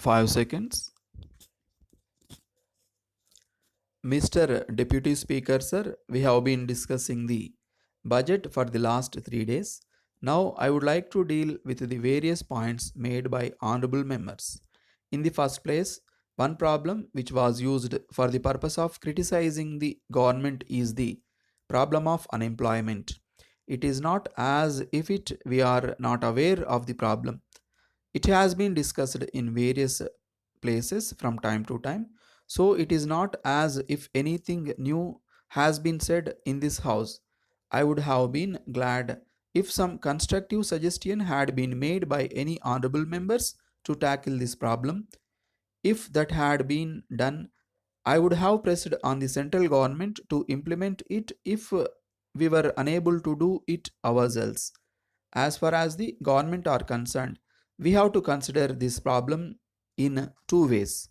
5 seconds. Mr. Deputy Speaker, sir, we have been discussing the budget for the last 3 days. Now, I would like to deal with the various points made by honorable members. In the first place, one problem which was used for the purpose of criticizing the government is the problem of unemployment. It is not as if we are not aware of the problem. It has been discussed in various places from time to time. So it is not as if anything new has been said in this house. I would have been glad if some constructive suggestion had been made by any honorable members to tackle this problem. If that had been done, I would have pressed on the central government to implement it if we were unable to do it ourselves. As far as the government are concerned, we have to consider this problem in two ways.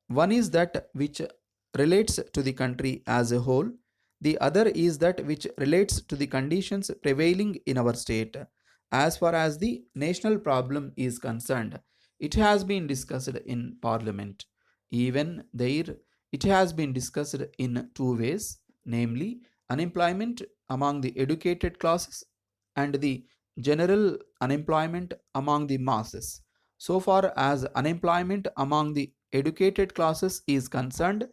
One is that which relates to the country as a whole. The other is that which relates to the conditions prevailing in our state. As far as the national problem is concerned, it has been discussed in parliament. Even there, it has been discussed in two ways, namely unemployment among the educated classes and the general unemployment among the masses. So far as unemployment among the educated classes is concerned,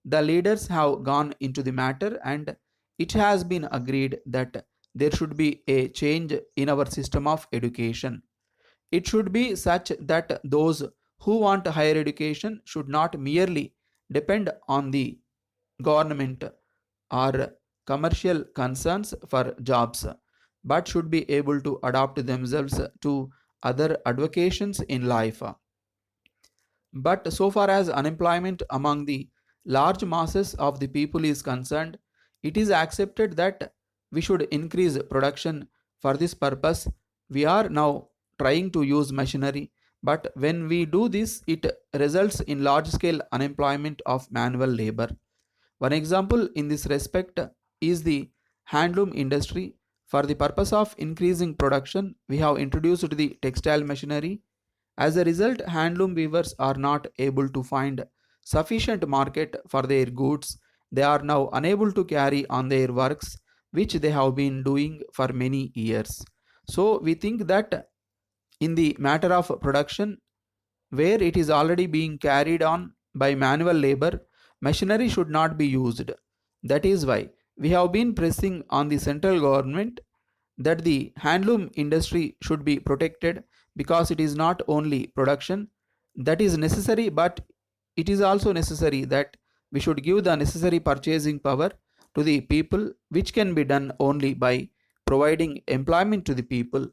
the leaders have gone into the matter and it has been agreed that there should be a change in our system of education. It should be such that those who want higher education should not merely depend on the government or commercial concerns for jobs, but should be able to adapt themselves to other avocations in life. But so far as unemployment among the large masses of the people is concerned, it is accepted that we should increase production. For this purpose, we are now trying to use machinery, but when we do this, it results in large scale unemployment of manual labor. One example in this respect is the handloom industry. For the purpose of increasing production, we have introduced the textile machinery. As a result, handloom weavers are not able to find sufficient market for their goods. They are now unable to carry on their works which they have been doing for many years. So we think that in the matter of production, where it is already being carried on by manual labor, machinery should not be used. That is why we have been pressing on the central government that the handloom industry should be protected, because it is not only production that is necessary, but it is also necessary that we should give the necessary purchasing power to the people, which can be done only by providing employment to the people.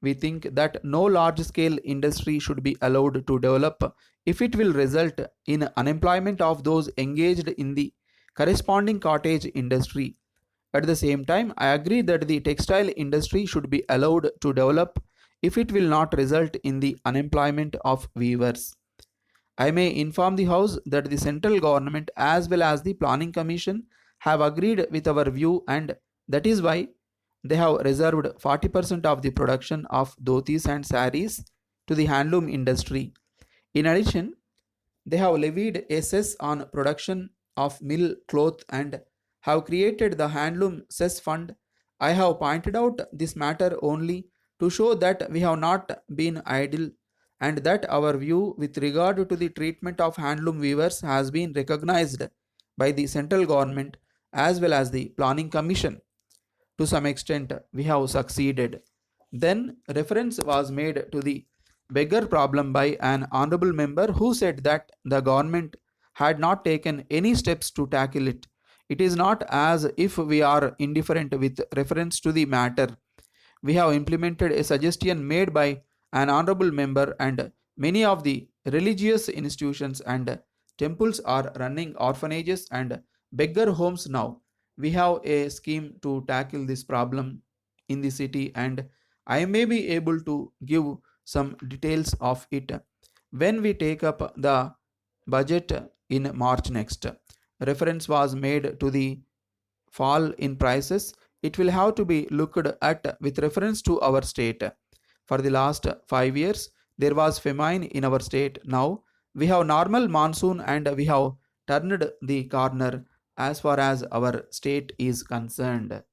We think that no large scale industry should be allowed to develop if it will result in unemployment of those engaged in the corresponding cottage industry. At the same time, I agree that the textile industry should be allowed to develop if it will not result in the unemployment of weavers. I may inform the House that the central government as well as the Planning Commission have agreed with our view, and that is why they have reserved 40% of the production of dhotis and saris to the handloom industry. In addition, they have levied a cess on production of mill cloth and have created the handloom cess fund. I have pointed out this matter only to show that we have not been idle and that our view with regard to the treatment of handloom weavers has been recognized by the central government as well as the planning commission. To some extent, we have succeeded. Then reference was made to the beggar problem by an honorable member who said that the government had not taken any steps to tackle it. It is not as if we are indifferent with reference to the matter. We have implemented a suggestion made by an honorable member, and many of the religious institutions and temples are running orphanages and beggar homes now. We have a scheme to tackle this problem in the city, and I may be able to give some details of it when we take up the budget in March next. Reference was made to the fall in prices. It will have to be looked at with reference to our state. For the last 5 years, there was famine in our state. Now we have normal monsoon and we have turned the corner as far as our state is concerned.